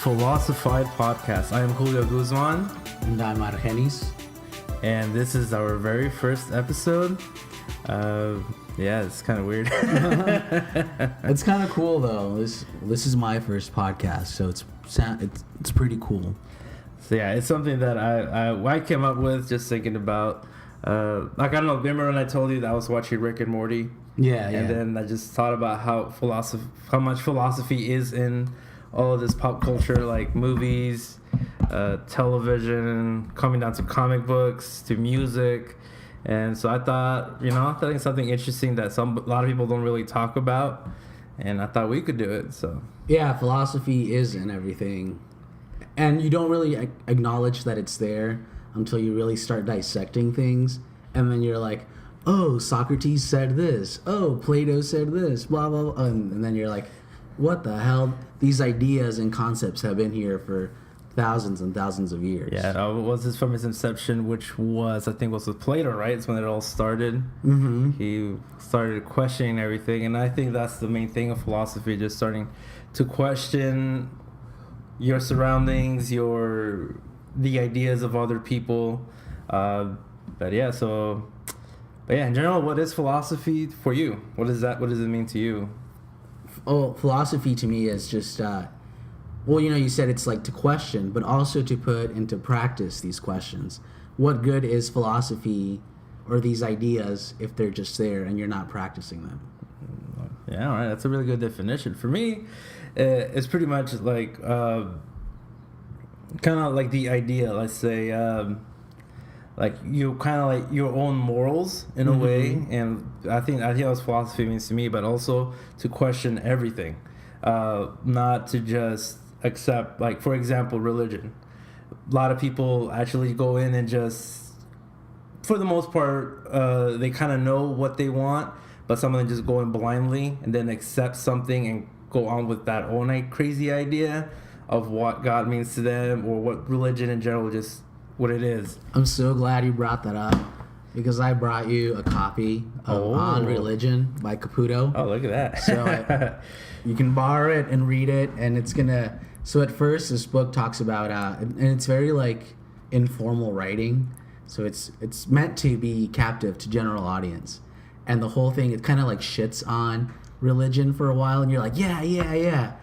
Philosophied Podcast. I am Julio Guzman. And I'm Argenis. And this is our very first episode. It's kind of weird. It's kind of cool though. This is my first podcast, so it's pretty cool. So yeah, it's something that I came up with just thinking about. I don't know. Remember when I told you that I was watching Rick and Morty? Yeah. And then I just thought about how much philosophy is in all of this pop culture, like movies, television, coming down to comic books, to music. And so I thought, I think something interesting that a lot of people don't really talk about, and I thought we could do it. So yeah, philosophy is in everything, and you don't really acknowledge that it's there until you really start dissecting things, and then you're like, oh, Socrates said this, oh, Plato said this, blah blah blah, and then you're like, what the hell? These ideas and concepts have been here for thousands and thousands of years. Yeah, was this from his inception, which was with Plato, right? It's when it all started. Mm-hmm. He started questioning everything, and I think that's the main thing of philosophy, just starting to question your surroundings, the ideas of other people. But in general, what is philosophy for you? What does it mean to you? Oh, philosophy to me is just, you said it's like to question, but also to put into practice these questions. What good is philosophy or these ideas if they're just there and you're not practicing them? Yeah, all right. That's a really good definition. For me, it's pretty much like, kind of like the idea, let's say, like you kind of like your own morals in a way, and I think that's what philosophy means to me, but also to question everything, not to just accept, like, for example, religion. A lot of people actually go in and just, for the most part, they kind of know what they want, but some of them just go in blindly and then accept something and go on with that own crazy idea of what God means to them or what religion in general just what it is. I'm so glad you brought that up, because I brought you a copy of On Religion by Caputo. Oh, look at that. So you can borrow it and read it, and it's gonna... So at first, this book talks about... and it's very, like, informal writing. So it's meant to be captive to general audience. And the whole thing, it kind of, like, shits on religion for a while, and you're like, yeah.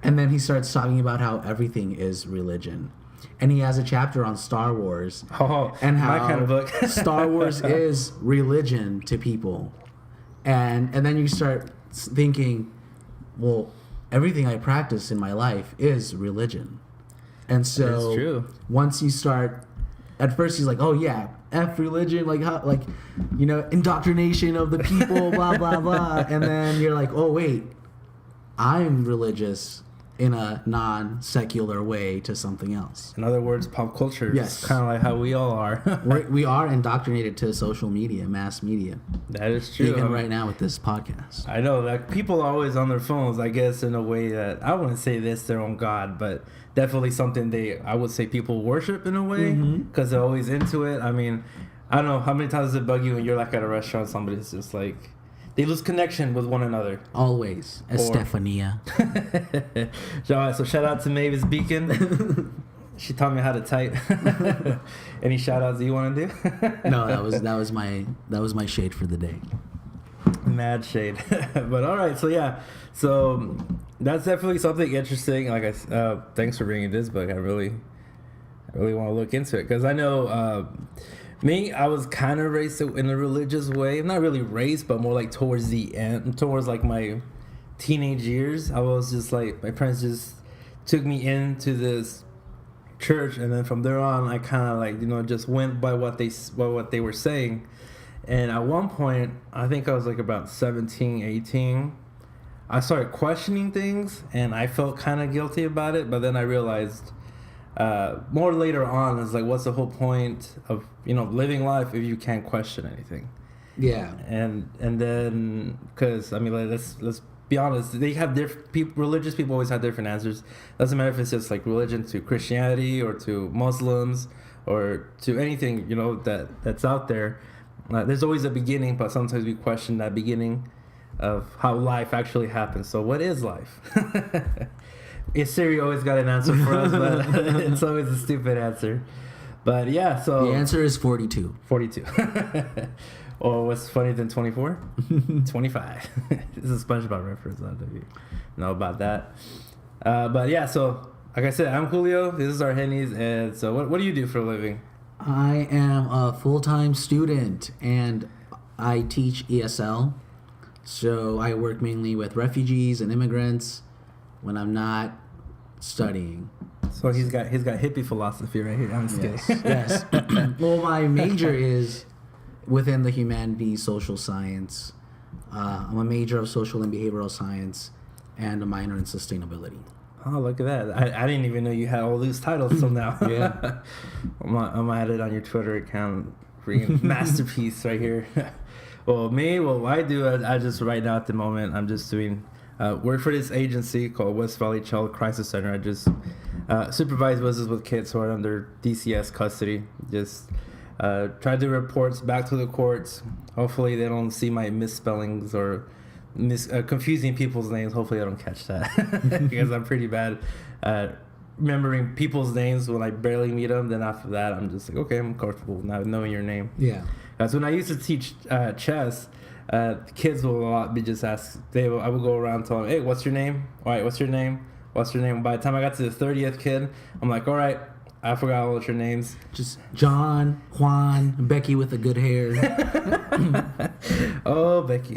And then he starts talking about how everything is religion. And he has a chapter on Star Wars. And how my kind of book. Star Wars is religion to people. And then you start thinking, well, everything I practice in my life is religion. And so that's true. Once you start, at first he's like, oh yeah, F religion, like how, like, indoctrination of the people, blah, blah, blah. And then you're like, oh wait, I'm religious in a non-secular way to something else. In other words, pop culture. Yes. Kind of like how we all are. we are indoctrinated to social media, mass media. That is true. Even right now with this podcast. I know that people are always on their phones, I guess, in a way that, I wouldn't say this their own God, but definitely something I would say people worship in a way, because they're always into it. I mean, I don't know, how many times does it bug you when you're like at a restaurant, somebody's just like... They lose connection with one another. Always. Estefania. So shout out to Mavis Beacon. She taught me how to type. Any shout outs that you want to do? No, that was my shade for the day. Mad shade. But all right, so yeah. So that's definitely something interesting. Like thanks for bringing this book. I really want to look into it, because I know me, I was kind of raised in a religious way. Not really raised, but more like towards the end, towards like my teenage years. I was just like, my parents just took me into this church, and then from there on, I kind of like, just went by what they were saying. And at one point, I think I was like about 17, 18, I started questioning things, and I felt kind of guilty about it, but then I realized... more later on, is like, what's the whole point of living life if you can't question anything? Yeah. And then, because I mean, like, let's be honest, they have different religious people always have different answers. Doesn't matter if it's just like religion to Christianity or to Muslims or to anything that's out there. There's always a beginning, but sometimes we question that beginning of how life actually happens. So what is life? Siri always got an answer for us, but it's always a stupid answer. But yeah, so the answer is 42. 42. Or what's funnier than 24? 25. This is a SpongeBob reference. I don't know if you know about that. But yeah, so like I said, I'm Julio. This is Argenis. And so what do you do for a living? I am a full-time student, and I teach ESL. So I work mainly with refugees and immigrants when I'm not studying. So he's got hippie philosophy right here. I'm just kidding. Yes. Well, my major is within the humanities, social science. I'm a major of social and behavioral science, and a minor in sustainability. Oh, look at that! I didn't even know you had all these titles till now. Yeah, I'm gonna add it on your Twitter account. Freaking masterpiece right here. Well, what I do, I just right now at the moment, I'm just doing work for this agency called West Valley Child Crisis Center. I just supervise visits with kids who are under DCS custody. Just try to do reports back to the courts. Hopefully they don't see my misspellings or confusing people's names. Hopefully I don't catch that because I'm pretty bad at remembering people's names when I barely meet them. Then after that, I'm just like, okay, I'm comfortable now knowing your name. Yeah. So when I used to teach chess, kids will a lot be just asked. I would go around telling them, hey, what's your name? All right, what's your name? What's your name? By the time I got to the 30th kid, I'm like, all right, I forgot all your names. Just John, Juan, Becky with the good hair. Oh, Becky.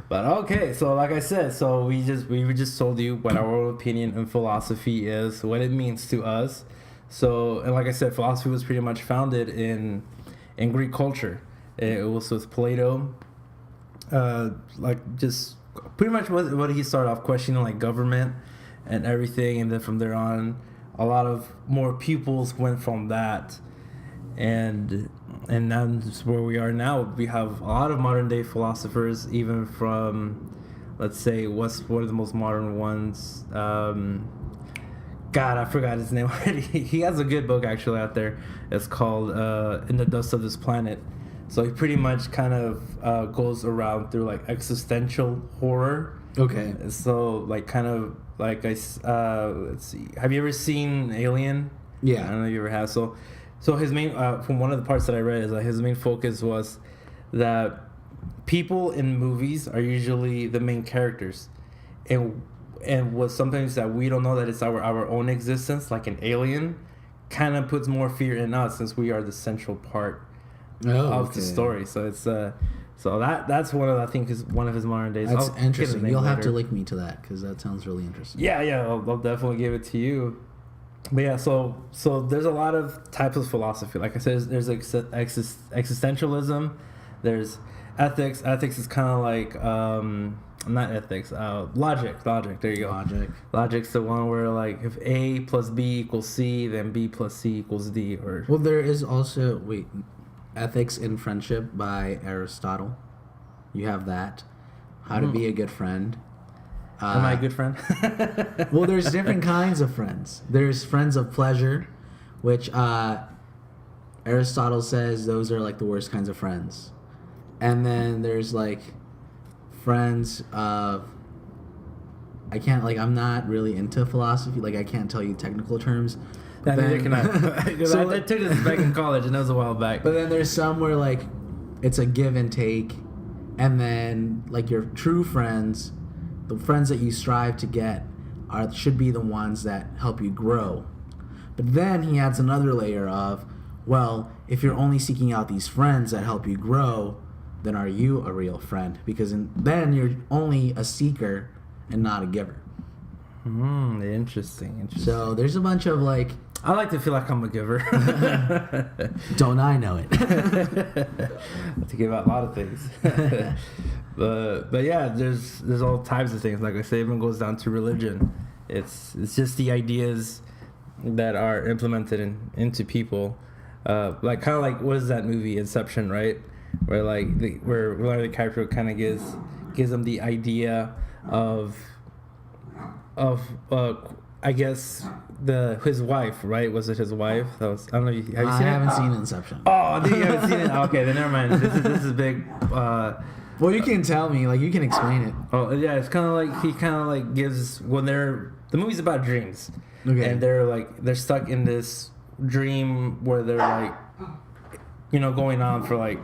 But okay, so like I said, so we just told you what our own opinion and philosophy is, what it means to us. So, and like I said, philosophy was pretty much founded in Greek culture. It was with Plato, like just pretty much what he started off questioning, like government and everything, and then from there on, a lot of more pupils went from that, and that's where we are now. We have a lot of modern day philosophers, even from, let's say, what's one of the most modern ones. God, I forgot his name already. He has a good book actually out there. It's called In the Dust of This Planet. So he pretty much kind of goes around through like existential horror. Okay. So like kind of like let's see. Have you ever seen Alien? Yeah. I don't know if you ever have. So his main from one of the parts that I read is that his main focus was that people in movies are usually the main characters, and was sometimes that we don't know that it's our own existence, like an alien, kind of puts more fear in us since we are the central part of the story. So it's so that's one of, I think, is one of his modern days. That's interesting. You'll have to later. link me to that because that sounds really interesting. Yeah, I'll definitely give it to you. But yeah, so there's a lot of types of philosophy. Like I said, there's existentialism, there's ethics. Ethics is kind of like not ethics, logic. There you go. Logic's the one where like if A plus B equals C, then B plus C equals D. Or well, there is also Ethics in Friendship by Aristotle. You have that. How to be a good friend. Am I a good friend? Well, there's different kinds of friends. There's friends of pleasure, which Aristotle says those are like the worst kinds of friends. And then there's like friends of, I'm not really into philosophy. Like I can't tell you technical terms. Neither can I. So I took this back in college and that was a while back. But then there's some where like it's a give and take. And then like your true friends, the friends that you strive to get should be the ones that help you grow. But then he adds another layer of, well, if you're only seeking out these friends that help you grow, then are you a real friend? Because then you're only a seeker and not a giver. Interesting. So there's a bunch of like... I like to feel like I'm a giver. Don't I know it? To give out a lot of things. But yeah, there's all types of things. Like I say, even goes down to religion. It's just the ideas that are implemented into people. Like kind of like, what is that movie, Inception, right? Where like where Leonardo DiCaprio kind of gives them the idea of I guess his wife, right? Was it his wife? That was, I don't know. Have you seen it? I haven't seen Inception. Oh, you haven't seen it? Okay, then never mind. This is big Well, you can tell me, like, you can explain it. Oh yeah, it's kind of like he kind of like gives when the movie's about dreams, Okay. and they're stuck in this dream where they're like, going on for like,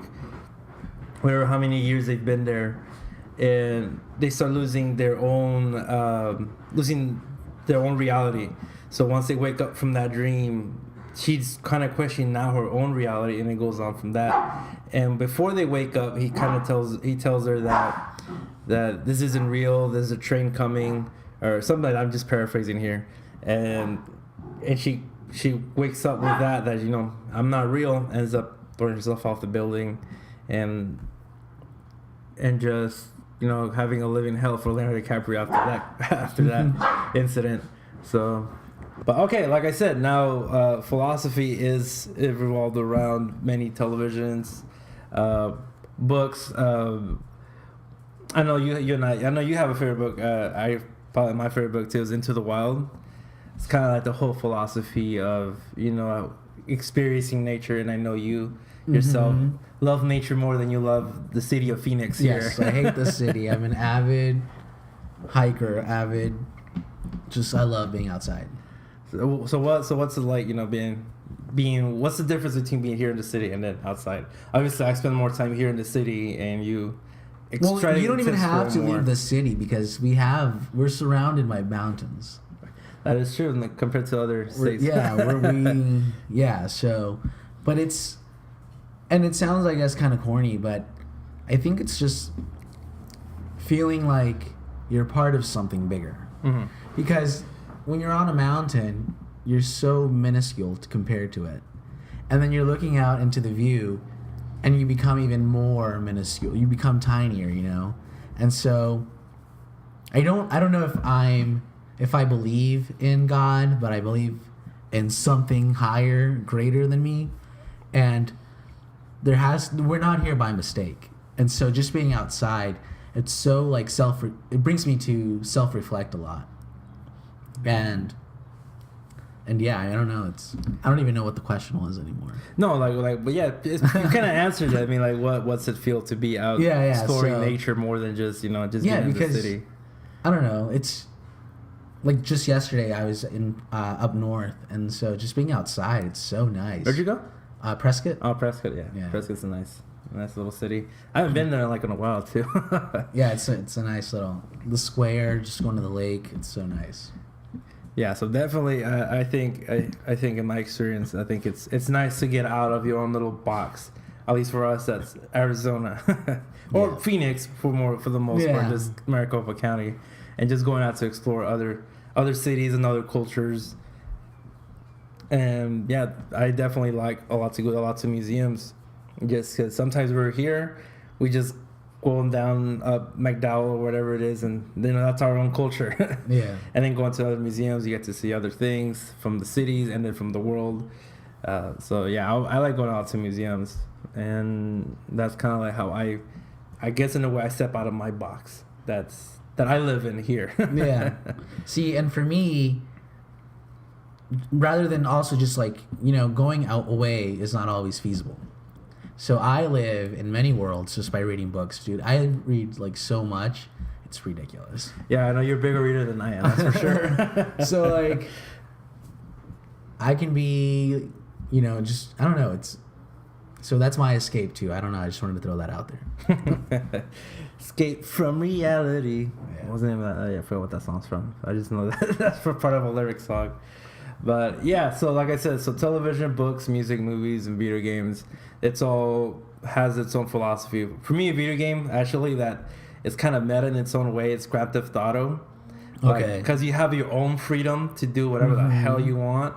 whatever how many years they've been there, and they start losing their own reality. So once they wake up from that dream, she's kind of questioning now her own reality, and it goes on from that. And before they wake up, he tells her that this isn't real. There's a train coming, or something. Like that. I'm just paraphrasing here, and she wakes up with that I'm not real. Ends up throwing herself off the building, and just having a living hell for Leonardo DiCaprio after that incident. So. But okay, like I said, now philosophy is revolved around many televisions, books. I know you and I know you have a favorite book. Probably my favorite book too is Into the Wild. It's kind of like the whole philosophy of experiencing nature, and I know you yourself love nature more than you love the city of Phoenix here. Yes, I hate the city. I'm an avid hiker, I love being outside. So what's it like, being what's the difference between being here in the city and then outside? Obviously, I spend more time here in the city, and you. Well, you don't even have to leave the city because we're surrounded by mountains. That is true, compared to other states. But it sounds, I guess, kind of corny, but I think it's just feeling like you're part of something bigger. Mm-hmm. Because when you're on a mountain, you're so minuscule compared to it. And then you're looking out into the view, and you become even more minuscule. You become tinier, And so I don't know if I believe in God, but I believe in something higher, greater than me. And we're not here by mistake. And so just being outside, it's so like it brings me to self-reflect a lot. And yeah, I don't know. I don't even know what the question was anymore. No, but yeah, you kind of answered it. I mean, like, what's it feel to be out exploring nature more than just being in the city? I don't know. It's like just yesterday I was in up north, and so just being outside, it's so nice. Where'd you go? Prescott. Oh, Prescott, yeah. Prescott's a nice little city. I haven't been there in a while too. Yeah, it's a nice the square, just going to the lake. It's so nice. Yeah, so definitely, I think in my experience, I think it's nice to get out of your own little box. At least for us, that's Arizona or Phoenix for the most part, just Maricopa County, and just going out to explore other cities and other cultures. And yeah, I definitely like a lot to museums, just because sometimes we're here, we just going down McDowell or whatever it is, and that's our own culture. Yeah. And then going to other museums, you get to see other things from the cities and then from the world. So yeah, I like going out to museums, and that's kind of like how I guess in a way I step out of my box. That I live in here. Yeah. See, and for me, rather than also just going out away is not always feasible. So I live in many worlds just by reading books, dude. I read so much, it's ridiculous. Yeah, I know you're a bigger reader than I am, that's for sure. So I can be, just I don't know. So that's my escape too. I don't know. I just wanted to throw that out there. Escape from reality. Yeah. What was the name of that? I forgot what that song's from. I just know that's for part of a lyric song. But yeah, so like I said, television, books, music, movies, and video games, it's all has its own philosophy. For me, a video game, actually, that is kind of meta in its own way. It's Grand Theft Auto. Okay. Because you have your own freedom to do whatever the hell you want.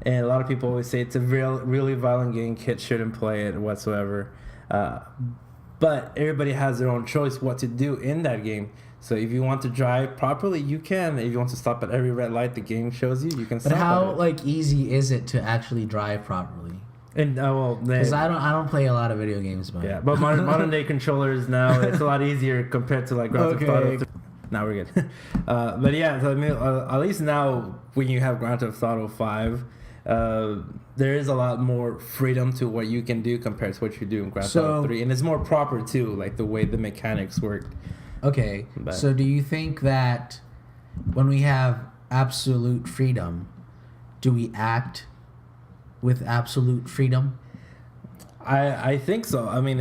And a lot of people always say it's a really violent game. Kids shouldn't play it whatsoever. But everybody has their own choice what to do in that game. So if you want to drive properly, you can. If you want to stop at every red light the game shows you, you can stop. But how easy is it to actually drive properly? And because I don't play a lot of video games, but yeah, but modern day controllers now, it's a lot easier compared to Grand Theft Auto. Now we're good. But yeah, so I mean, at least now when you have Grand Theft Auto 5, there is a lot more freedom to what you can do compared to what you do in Grand Theft Auto 3, and it's more proper too, like the way the mechanics work. Okay, so do you think that when we have absolute freedom, do we act with absolute freedom? I think so. I mean,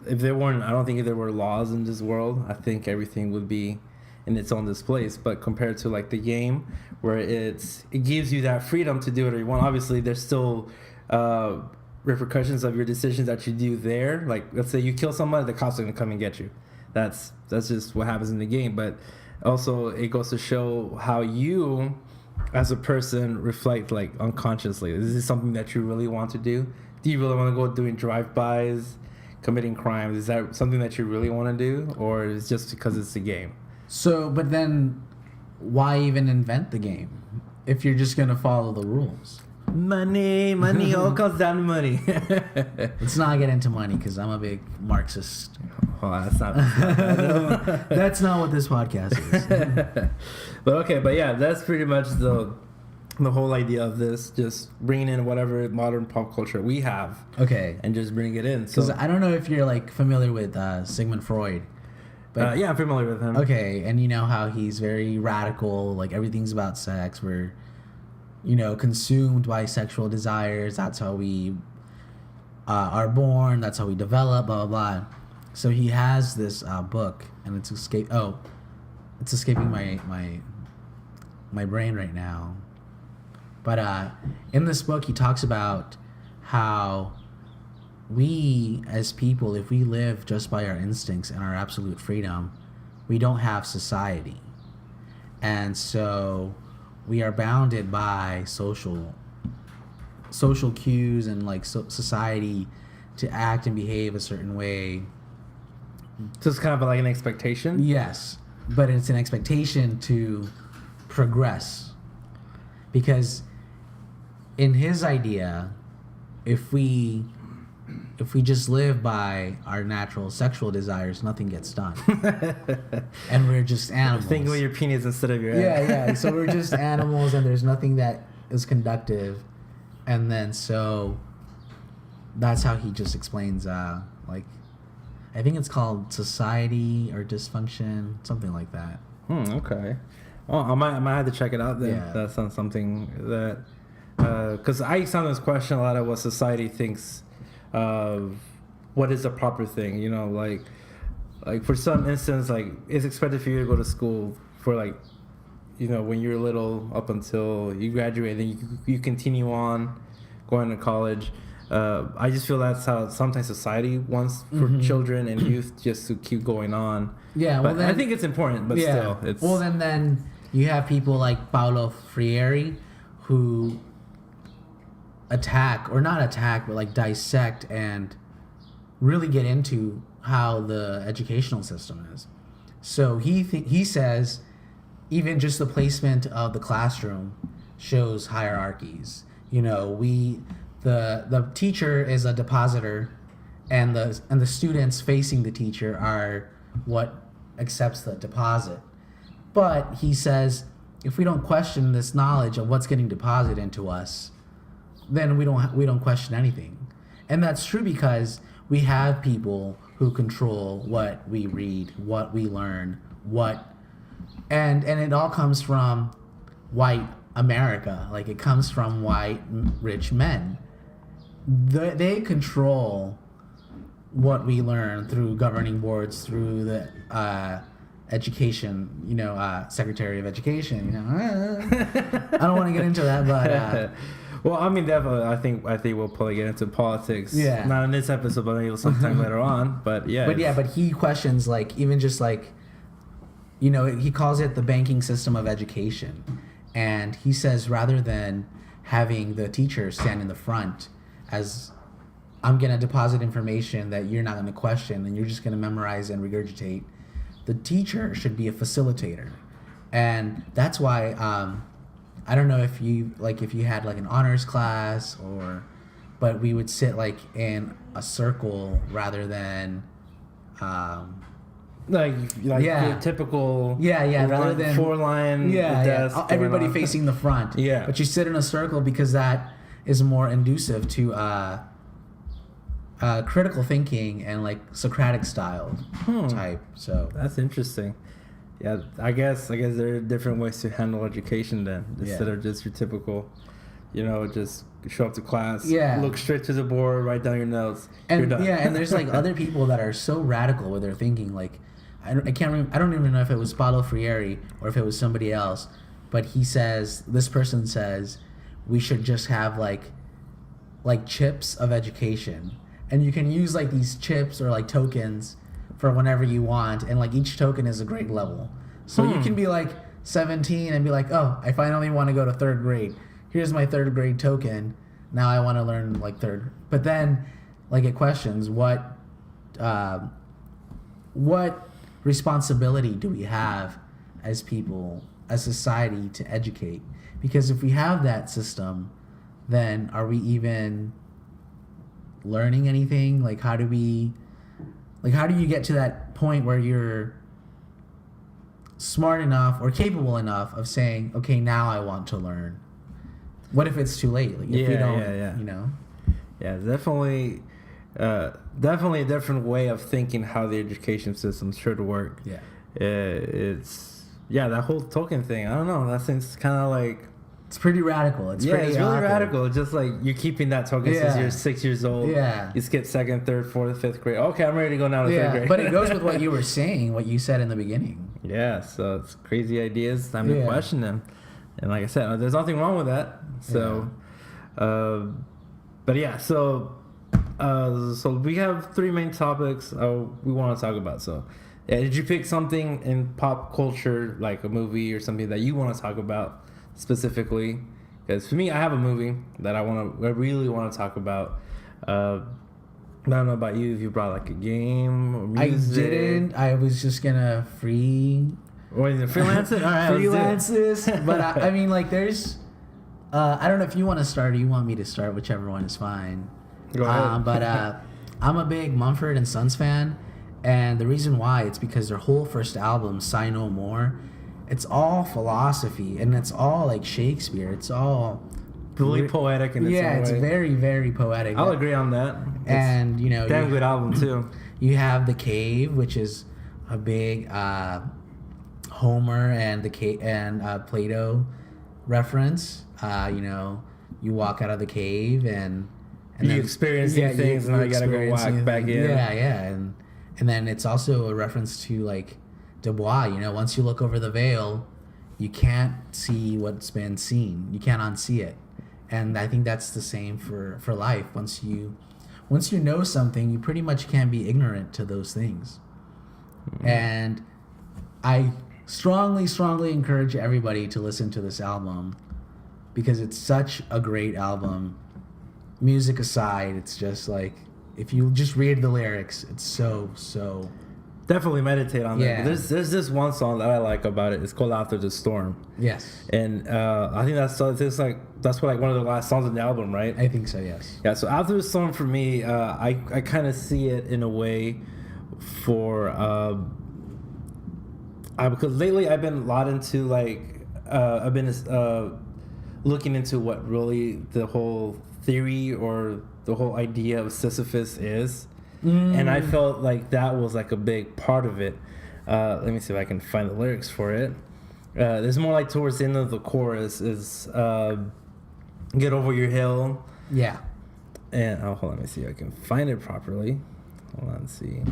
if there weren't, I don't think if there were laws in this world, I think everything would be in its own place. But compared to like the game, where it gives you that freedom to do whatever you want. Obviously, there's still repercussions of your decisions that you do there. Like, let's say you kill somebody, the cops are gonna come and get you. That's just what happens in the game. But also, it goes to show how you, as a person, reflect like unconsciously. Is this something that you really want to do? Do you really want to go doing drive-bys, committing crimes? Is that something that you really want to do, or is it just because it's a game? So, but then, why even invent the game if you're just gonna follow the rules? Money, all comes down to money. Let's not get into money because I'm a big Marxist. Oh, that's not. That's not what this podcast is. But yeah, that's pretty much the whole idea of this. Just bringing in whatever modern pop culture we have. Okay. And just bring it in. Because I don't know if you're like familiar with Sigmund Freud. But, yeah, I'm familiar with him. Okay, and you know how he's very radical, like everything's about sex. We're, consumed by sexual desires. That's how we are born. That's how we develop, blah, blah, blah. So he has this book, and it's escaping my brain right now. But in this book, he talks about how we as people, if we live just by our instincts and our absolute freedom, we don't have society. And so we are bounded by social cues and like society to act and behave a certain way. So it's kind of like an expectation? Yes, but it's an expectation to progress. Because in his idea, if we just live by our natural sexual desires, nothing gets done. And we're just animals. Think with your penis instead of your head. Yeah. So we're just animals and there's nothing that is conductive. And then so that's how he just explains, I think it's called society or dysfunction, something like that. Okay. Well, I might have to check it out then. Yeah. That sounds something that... Because I sometimes question a lot of what society thinks of what is a proper thing, like for some instance, like it's expected for you to go to school for like, when you're little up until you graduate, then you continue on going to college. I just feel that's how sometimes society wants for children and youth just to keep going on. Yeah, but I think it's important, but still, it's... Well, then you have people like Paulo Freire who like dissect and really get into how the educational system is. So he says even just the placement of the classroom shows hierarchies. The teacher is a depositor, and the students facing the teacher are what accepts the deposit. But he says if we don't question this knowledge of what's getting deposited into us, then we don't question anything. And that's true because we have people who control what we read, what we learn, and it all comes from white America. Like it comes from white rich men. They control what we learn through governing boards, through the education, Secretary of Education. I don't want to get into that, but. Well, I mean, definitely. I think we'll probably get into politics. Yeah. Not in this episode, but maybe sometime later on. But yeah. But he questions even just he calls it the banking system of education, and he says rather than having the teacher stand in the front as I'm gonna deposit information that you're not gonna question and you're just gonna memorize and regurgitate, the teacher should be a facilitator, and that's why. I don't know if you had like an honors class but we would sit like in a circle rather than like your typical rather than 4-line desk everybody facing the front, but you sit in a circle because that is more inducive to critical thinking and like Socratic style type. So that's interesting. Yeah, I guess there are different ways to handle education then, instead of just your typical, just show up to class, look straight to the board, write down your notes, and you're done. And there's like other people that are so radical with their thinking. Like I can't remember, I don't even know if it was Paulo Freire or if it was somebody else, but this person says we should just have like chips of education, and you can use like these chips or like tokens for whenever you want, and like each token is a grade level. So you can be like 17 and be like, oh, I finally want to go to 3rd grade. Here's my 3rd grade token. Now I want to learn like 3rd. But then like it questions what responsibility do we have as people, as society, to educate? Because if we have that system, then are we even learning anything? Like how do you get to that point where you're smart enough or capable enough of saying, okay, now I want to learn? What if it's too late? Like if we don't, Yeah, definitely a different way of thinking how the education system should work. Yeah. That whole token thing, I don't know, that seems kind of like... It's pretty radical. It's really radical. Just like you're keeping that token since you're 6 years old. Yeah. You skip 2nd, 3rd, 4th, 5th grade. Okay, I'm ready to go now to 3rd grade. But it goes with what you were saying, what you said in the beginning. Yeah, so it's crazy ideas. Time to question them. And like I said, there's nothing wrong with that. So, so we have 3 main topics we want to talk about. So, did you pick something in pop culture, like a movie or something that you want to talk about specifically? Because for me, I have a movie that I really want to talk about. I don't know about you, if you brought like a game or music. I didn't. I was just gonna freelance it? All right, freelance this. But I mean, like, there's... I don't know if you want to start or you want me to start. Whichever one is fine. Go ahead. But I'm a big Mumford & Sons fan. And the reason why, it's because their whole first album, Sigh No More, it's all philosophy. And it's all, like, Shakespeare. It's all... really poetic in its own way. It's very, very poetic. I'll agree on that. And, damn good album, too. You have The Cave, which is a big... Homer and Plato reference. You walk out of the cave and you experience things, and I gotta go walk back in. And then it's also a reference to like Du Bois. Once you look over the veil, you can't see what's been seen. You can't unsee it. And I think that's the same for life. Once you know something, you pretty much can't be ignorant to those things. And I strongly encourage everybody to listen to this album because it's such a great album. Music aside, it's just like, if you just read the lyrics, it's so definitely meditate on that. There's this one song that I like about it. It's called After the Storm. Yes. And I think that's one of the last songs on the album, right? I think so, yes. Yeah, so After the Storm for me, I kind of see it in a way for because lately I've been a lot into I've been looking into what really the whole theory or the whole idea of Sisyphus is, and I felt like that was like a big part of it. Let me see if I can find the lyrics for it. There's more like towards the end of the chorus is get over your hill. Yeah. And hold on, let me see if I can find it properly. Hold on, see.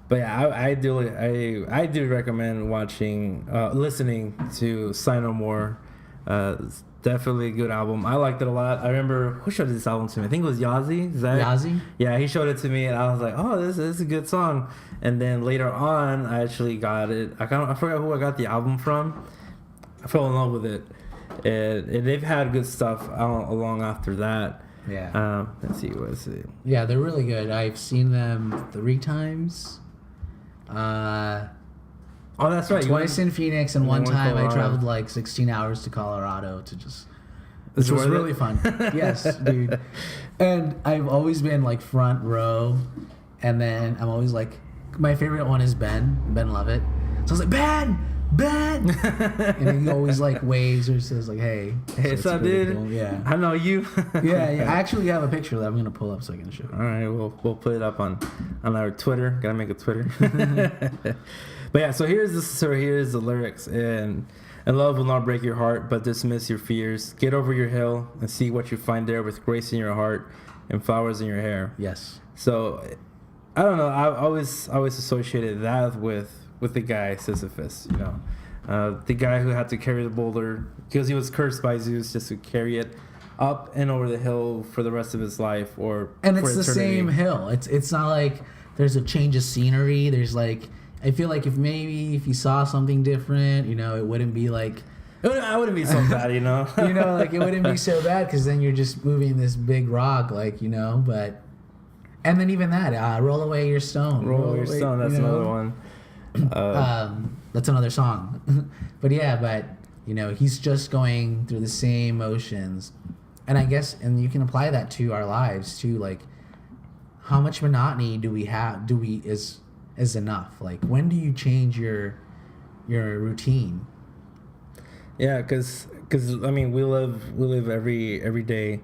But yeah, I do recommend listening to Sigh No More. It's definitely a good album. I liked it a lot. I remember, who showed this album to me? I think it was Yazzie. Yazzie? Yeah, he showed it to me, and I was like, oh, this is a good song. And then later on, I actually got it. I forgot who I got the album from. I fell in love with it. And they've had good stuff along after that. Yeah. Let's see, what is it? Yeah, they're really good. I've seen them 3 times. Oh, that's right. Twice in Phoenix, and one time I traveled like 16 hours to Colorado which was really fun. Yes, dude. And I've always been like front row, and then I'm always like my favorite one is Ben Lovett. So I was like, Ben. And he always like waves or says like, hey, what's up, dude? Cool. Yeah, I know you. yeah. I actually have a picture that I'm gonna pull up so I can show you. All right, we'll put it up on our Twitter. Gotta make a Twitter. But yeah, so here's the lyrics. And love will not break your heart, but dismiss your fears. Get over your hill and see what you find there, with grace in your heart and flowers in your hair. Yes. So I don't know. I always associated that with the guy Sisyphus. You know, the guy who had to carry the boulder because he was cursed by Zeus just to carry it up and over the hill for the rest of his life, and it's the same hill. It's not like there's a change of scenery. There's like, I feel like if you saw something different, you know, it wouldn't be like, I wouldn't be so bad, you know. You know, like it wouldn't be so bad because then you're just moving this big rock, like, you know. But and then even that, roll away your stone. Roll away your stone. That's another one. That's another song. But you know, he's just going through the same motions, and I guess, and you can apply that to our lives too. Like, how much monotony do we have? Is enough? Like, when do you change your routine? Yeah, because I mean, we live every day.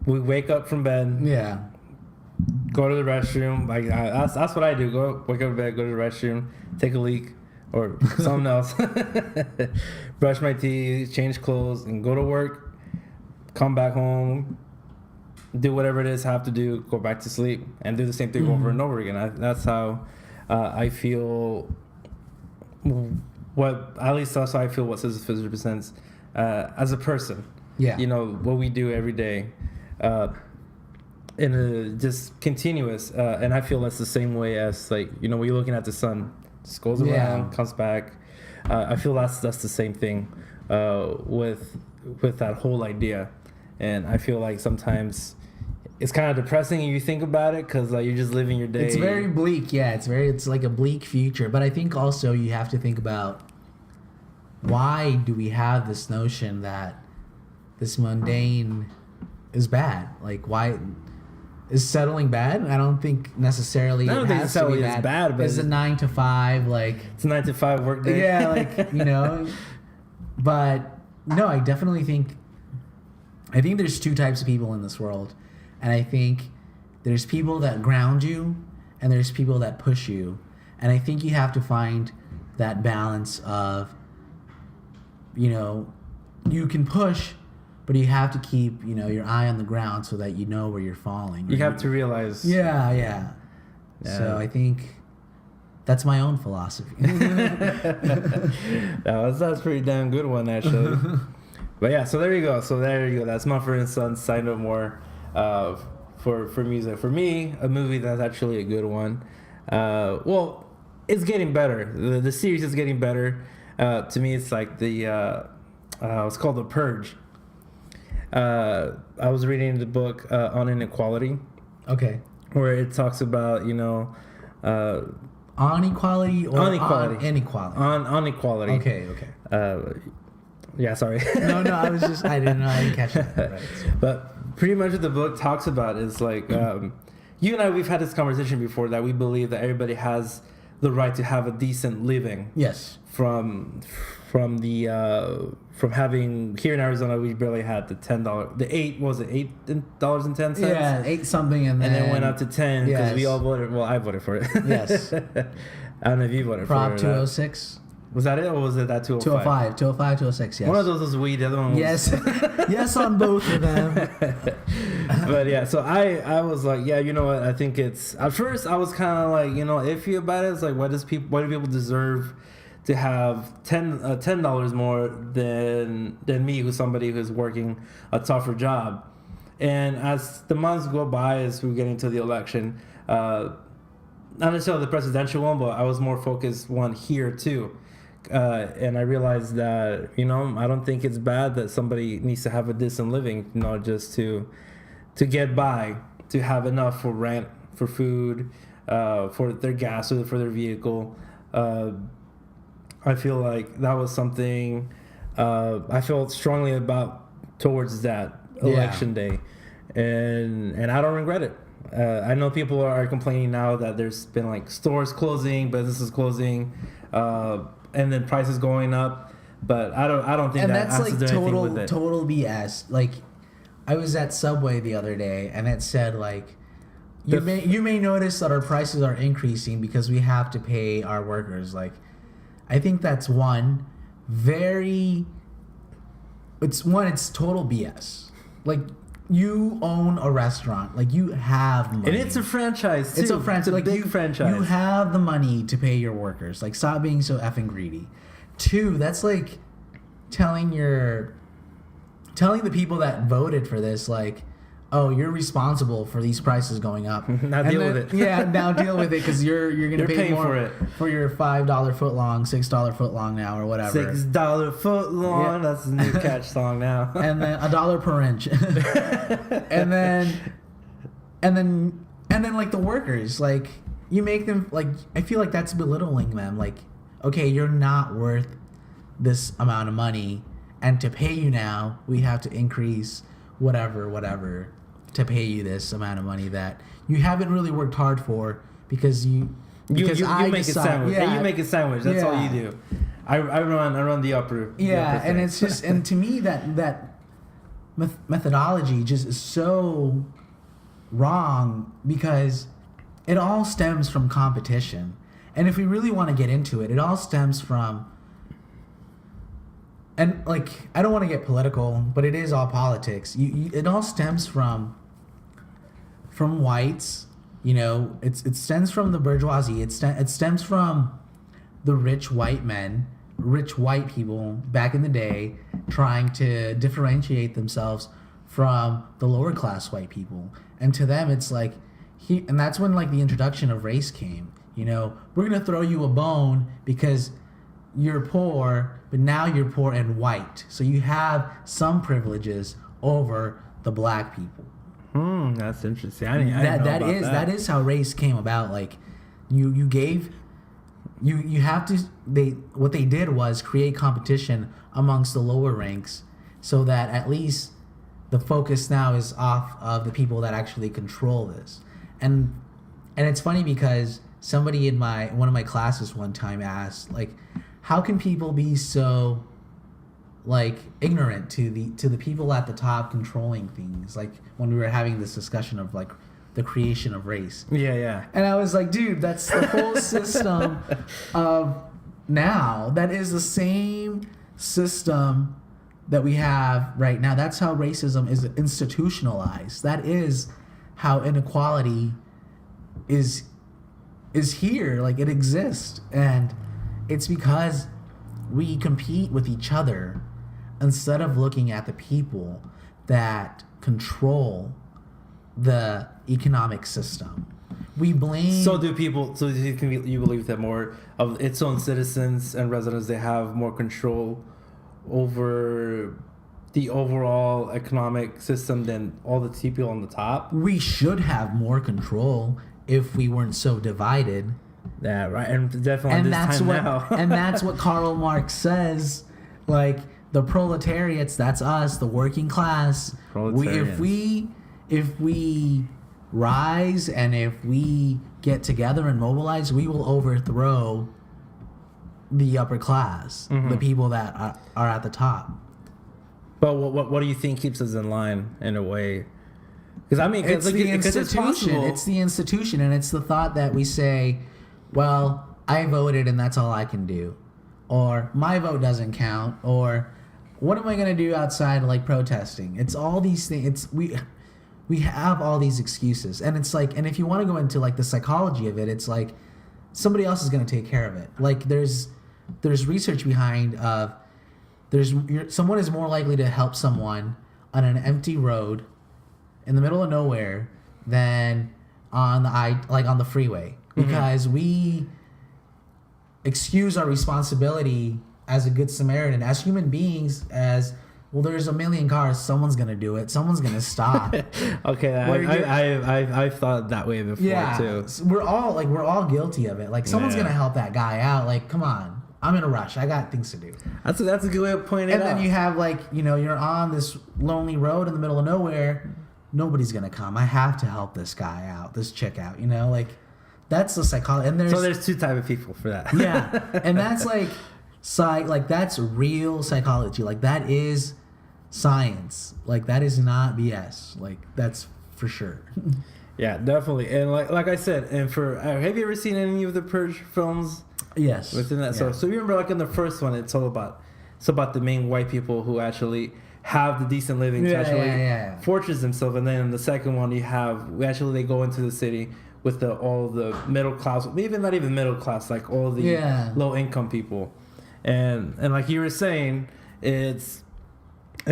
We wake up from bed. Yeah. Go to the restroom. Like that's what I do. Wake up in bed, go to the restroom, take a leak or something else. Brush my teeth, change clothes, and go to work. Come back home, do whatever it is I have to do. Go back to sleep and do the same thing over and over again. That's how I feel. At least that's how I feel what Sisyphus represents as a person. Yeah. You know what we do every day. In a just continuous, and I feel that's the same way as, like, you know, when you're looking at the sun, just goes around, comes back. I feel that's the same thing with that whole idea, and I feel like sometimes it's kind of depressing when you think about it because you're just living your day. It's very bleak, yeah. It's like a bleak future, but I think also you have to think about why do we have this notion that this mundane is bad? Like, why? Is settling bad? I don't think necessarily. I don't think settling is bad, but it's a 9 to 5, like it's a 9 to 5 work day. Yeah, like, you know. But no, I definitely think there's two types of people in this world, and I think there's people that ground you, and there's people that push you, and I think you have to find that balance of, you know, you can push, but you have to keep, you know, your eye on the ground so that you know where you're falling. You have to realize. Yeah. So I think that's my own philosophy. That's a pretty damn good one, actually. But yeah, so there you go. That's Mumford and Sons, Say No More, for music. For me, a movie that's actually a good one. Well, it's getting better. The series is getting better. To me, it's like it's called The Purge. I was reading the book on inequality. Okay. Where it talks about, you know, on equality or on inequality. On equality. Okay. Yeah, sorry. No, I didn't catch that. Right, so. But pretty much what the book talks about is like, you and I, we've had this conversation before that we believe that everybody has the right to have a decent living. Yes. From having, here in Arizona, we barely had the $10, $8.10? Yeah, 8 something, and then went up to 10 because we all voted. Well, I voted for it. Yes. I don't know if you voted Prop for it. Prop 206. Was that it, or was it that 205? 206, yes. One of those was weed, the other one was... Yes. Yes on both of them. But yeah, so I was like, yeah, you know what, I think it's... At first, I was kind of like, you know, iffy about it. It's like, why do people deserve to have $10 more than me, who's somebody who's working a tougher job? And as the months go by, as we get into the election, not necessarily the presidential one, but I was more focused one here too. And I realized that, you know, I don't think it's bad that somebody needs to have a decent living, you know, just to get by, to have enough for rent, for food, for their gas, or for their vehicle. I feel like that was something I felt strongly about towards that election day, and I don't regret it. I know people are complaining now that there's been like stores closing, businesses closing, and then prices going up. But I don't think and that that's has like to do anything with it. total BS. Like, I was at Subway the other day, and it said like, you may notice that our prices are increasing because we have to pay our workers. Like, I think that's it's total BS. Like, you own a restaurant, like you have money, and it's a franchise too. It's a franchise, it's a like big franchise. You have the money to pay your workers. Like, stop being so effing greedy. 2, that's like telling the people that voted for this, like, oh, you're responsible for these prices going up. Now deal with it. Yeah, now deal with it, because you're gonna pay more for it for your $5 foot long, $6 foot long now, or whatever. $6 foot long. Yeah. That's a new catch song now. And then $1 per inch. and then like the workers, like, you make them, like, I feel like that's belittling them. Like, okay, you're not worth this amount of money, and to pay you now, we have to increase whatever to pay you this amount of money that you haven't really worked hard for, because you make a sandwich. Yeah, you make a sandwich. That's all you do. I run the upper. Yeah, and it's just, and to me that methodology just is so wrong, because it all stems from competition. And if we really want to get into it, it all stems from, and like, I don't want to get political, but it is all politics. It all stems from whites, you know. It stems from the bourgeoisie. It stems from the rich white people back in the day, trying to differentiate themselves from the lower class white people. And to them, it's like, and that's when like the introduction of race came. You know, we're gonna throw you a bone because you're poor, but now you're poor and white, so you have some privileges over the black people. That's interesting. I didn't know about that. That is how race came about. Like, you have to. What they did was create competition amongst the lower ranks, so that at least the focus now is off of the people that actually control this. And it's funny, because somebody in one of my classes one time asked, like, how can people be so, like, ignorant to the people at the top controlling things? Like, when we were having this discussion of like the creation of race. Yeah. And I was like, dude, that's the whole system of now. That is the same system that we have right now. That's how racism is institutionalized. That is how inequality is here. Like, it exists, and it's because we compete with each other instead of looking at the people that control the economic system. We blame. So do people? So you believe that more of its own citizens and residents, they have more control over the overall economic system than all the people on the top? We should have more control if we weren't so divided. Yeah, right. And definitely now. And that's what Karl Marx says. Like, the proletariats, that's us, the working class. If we rise and if we get together and mobilize, we will overthrow the upper class, the people that are at the top. But what do you think keeps us in line in a way? Because I mean, it's the institution. It's the institution, and it's the thought that we say, well, I voted and that's all I can do, or my vote doesn't count, or what am I going to do outside, like, protesting? It's all these things. We have all these excuses, and it's like, and if you want to go into like the psychology of it, it's like somebody else is going to take care of it. Like, there's research behind someone is more likely to help someone on an empty road in the middle of nowhere than on the freeway, because we excuse our responsibility as a good Samaritan, as human beings, as, well, there's a million cars, someone's gonna do it, someone's gonna stop. Okay, I've thought that way before too. So we're all guilty of it. Like, someone's gonna help that guy out. Like, come on, I'm in a rush, I got things to do. That's a good way of pointing it out. And then you have, like, you know, you're on this lonely road in the middle of nowhere. nobody's gonna come. I have to help this guy out, this chick out. You know, like that's the psychology. And there's two type of people for that. Yeah, and that's like that's real psychology. Like that is science. Like that is not BS. Like that's for sure. Yeah, definitely. And like I said, and for have you ever seen any of the Purge films? Yes. Within that, yeah. so you remember like in the first one, it's about the main white people who actually have the decent living to actually fortress themselves, and then in the second one they go into the city with all the middle class, even not even middle class, like all the low income people, and like you were saying, it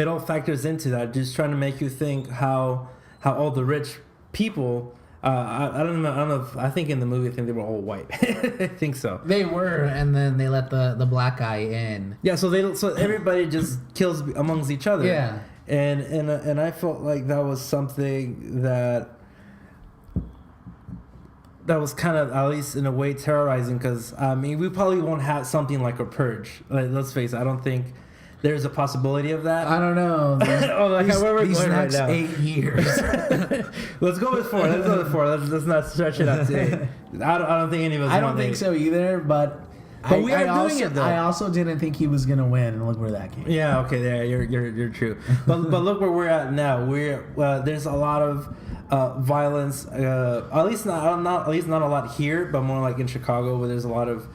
all factors into that, just trying to make you think how all the rich people. I don't know. I think in the movie, I think they were all white. I think so. They were, and then they let the black guy in. Yeah, so everybody just kills amongst each other. Yeah, and I felt like that was something that was kind of, at least in a way, terrorizing. Because I mean, we probably won't have something like a purge. Like, let's face it. I don't think there's a possibility of that. I don't know. These next 8 years. Let's go with 4. Let's not stretch it out to 8. I don't think any of us. I don't think so either. But we are doing it though. I also didn't think he was gonna win, and look where that came. Yeah. Okay. Yeah. You're true. But look where we're at now. There's a lot of violence. At least not a lot here, but more like in Chicago, where there's a lot of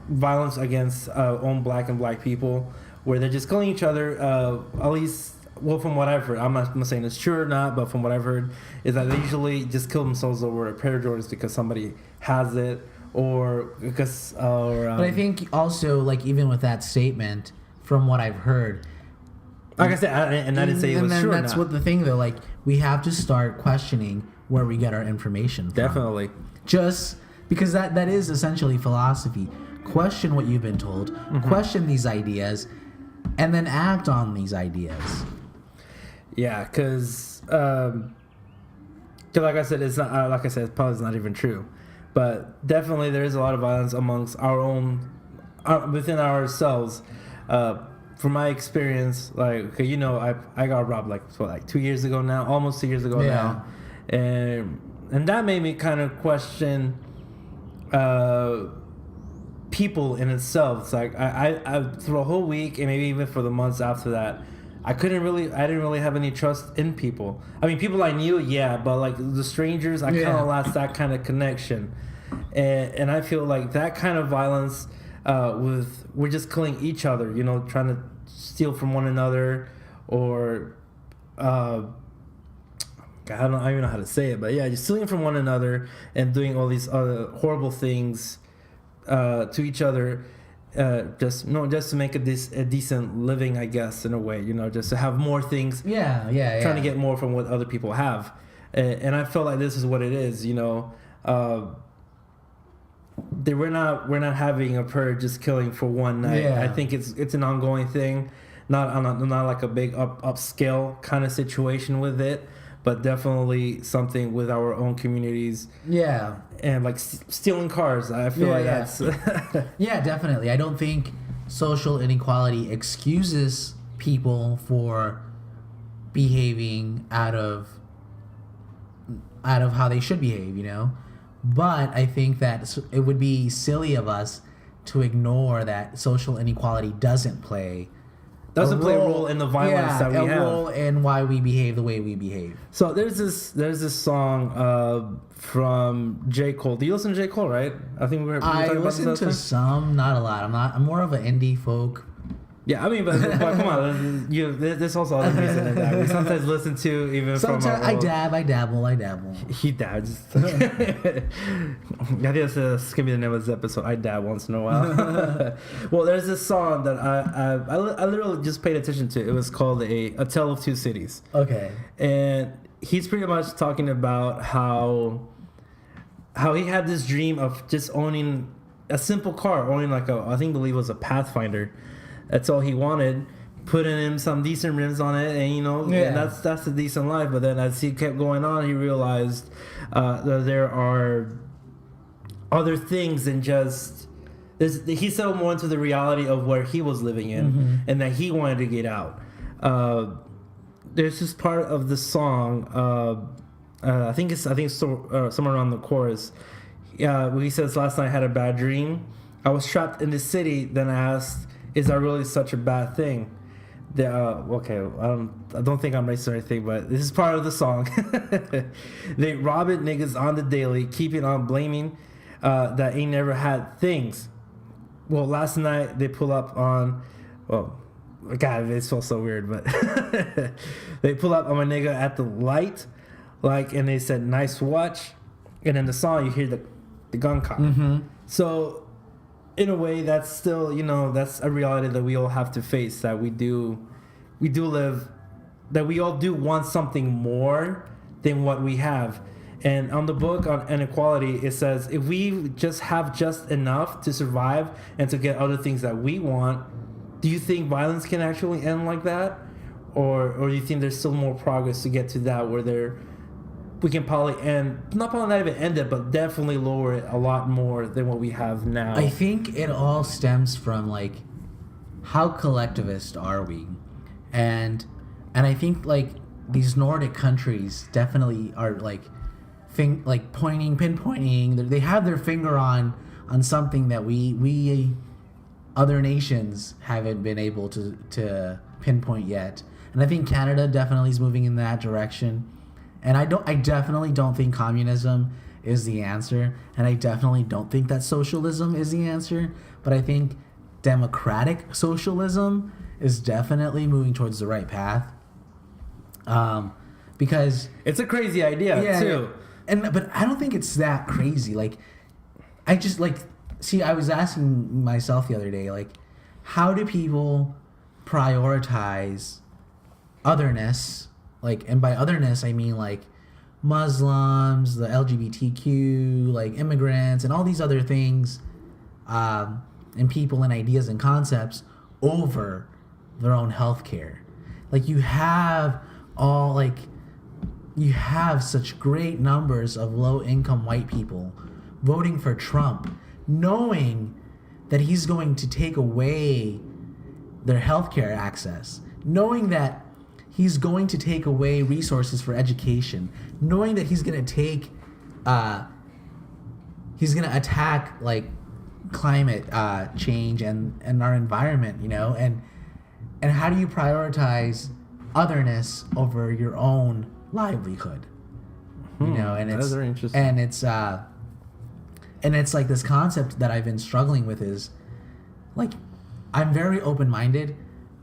violence against own black people, where they're just killing each other. At least, well, from what I've heard, I'm not saying it's true or not, but from what I've heard, is that they usually just kill themselves over a pair of Jordans because somebody has it, or because. But I think also, like, even with that statement, from what I've heard, like I said, I didn't say it was true. And that's what the thing though. Like, we have to start questioning where we get our information from. Definitely. Just because that is essentially philosophy. Question what you've been told, question these ideas, and then act on these ideas. Yeah, because like I said, it's not it's probably not even true, but definitely there is a lot of violence amongst our own, within ourselves. From my experience, like, you know, I got robbed like 2 years ago now, almost 2 years ago now, and that made me kind of question. People in itself. It's like I through a whole week and maybe even for the months after that, I didn't really have any trust in people. I mean, people I knew, yeah, but like the strangers, I kind of lost that kind of connection, and I feel like that kind of violence, we're just killing each other, you know, trying to steal from one another, or I don't even know how to say it, but yeah, just stealing from one another and doing all these other horrible things to each other, just to make a decent living, I guess, in a way, you know, just to have more things. Trying to get more from what other people have, and I feel like this is what it is, you know. We're not having a purge, just killing for one night. I think it's an ongoing thing, not like a big upscale kind of situation with it, but definitely something with our own communities. Yeah. And like stealing cars, I feel that's... Yeah, definitely. I don't think social inequality excuses people for behaving out of how they should behave, you know? But I think that it would be silly of us to ignore that social inequality doesn't play a role in the violence that we have. A role in why we behave the way we behave. So there's this song from J. Cole. Do you listen to J. Cole, right? I think I listen to some, not a lot. I'm more of an indie folk. Yeah, I mean, but come on, there's also other music than that. We sometimes listen to even sometimes from our I dabble. He dabs. I think that's gonna be the name of this episode. I dab once in a while. Well, there's this song that I literally just paid attention to. It was called A Tale of Two Cities. Okay. And he's pretty much talking about how he had this dream of just owning a simple car, owning like I believe it was a Pathfinder. That's all he wanted. Putting in some decent rims on it, and and that's a decent life. But then as he kept going on, he realized that there are other things than just. He settled more into the reality of where he was living in, and that he wanted to get out. there's this part of the song. I think it's somewhere around the chorus. Where he says, "Last night I had a bad dream. I was trapped in the city. Then I asked, is that really such a bad thing?" Okay, I don't think I'm racist or anything, but this is part of the song. They robbing niggas on the daily, keeping on blaming that ain't never had things. Well, last night they pull up on, well, God, it feels so weird, but they pull up on my nigga at the light, like, and they said, "Nice watch," and in the song you hear the gun cop. Mm-hmm. So, in a way, that's still, that's a reality that we all have to face, that we do live, that we all do want something more than what we have. And on the book on inequality, it says, if we just have just enough to survive and to get other things that we want, do you think violence can actually end like that? Or do you think there's still more progress to get to that, where we can probably not even end it, but definitely lower it a lot more than what we have now? I think it all stems from, like, how collectivist are we? And I think, like, these Nordic countries definitely are, like, pinpointing. They have their finger on something that we other nations haven't been able to pinpoint yet. And I think Canada definitely is moving in that direction. And I definitely don't think communism is the answer, and I definitely don't think that socialism is the answer, but I think democratic socialism is definitely moving towards the right path. Because it's a crazy idea, too. But I don't think it's that crazy. Like, I just, like, see, I was asking myself the other day, like, how do people prioritize otherness? Like, and by otherness, I mean, like, Muslims, the LGBTQ, like, immigrants, and all these other things, and people and ideas and concepts over their own healthcare. Like, you have such great numbers of low-income white people voting for Trump, knowing that he's going to take away their healthcare access, knowing that he's going to take away resources for education, knowing that he's going to attack, like, climate change and our environment, and how do you prioritize otherness over your own livelihood? And it's very interesting. And it's like this concept that I've been struggling with is, like, I'm very open-minded.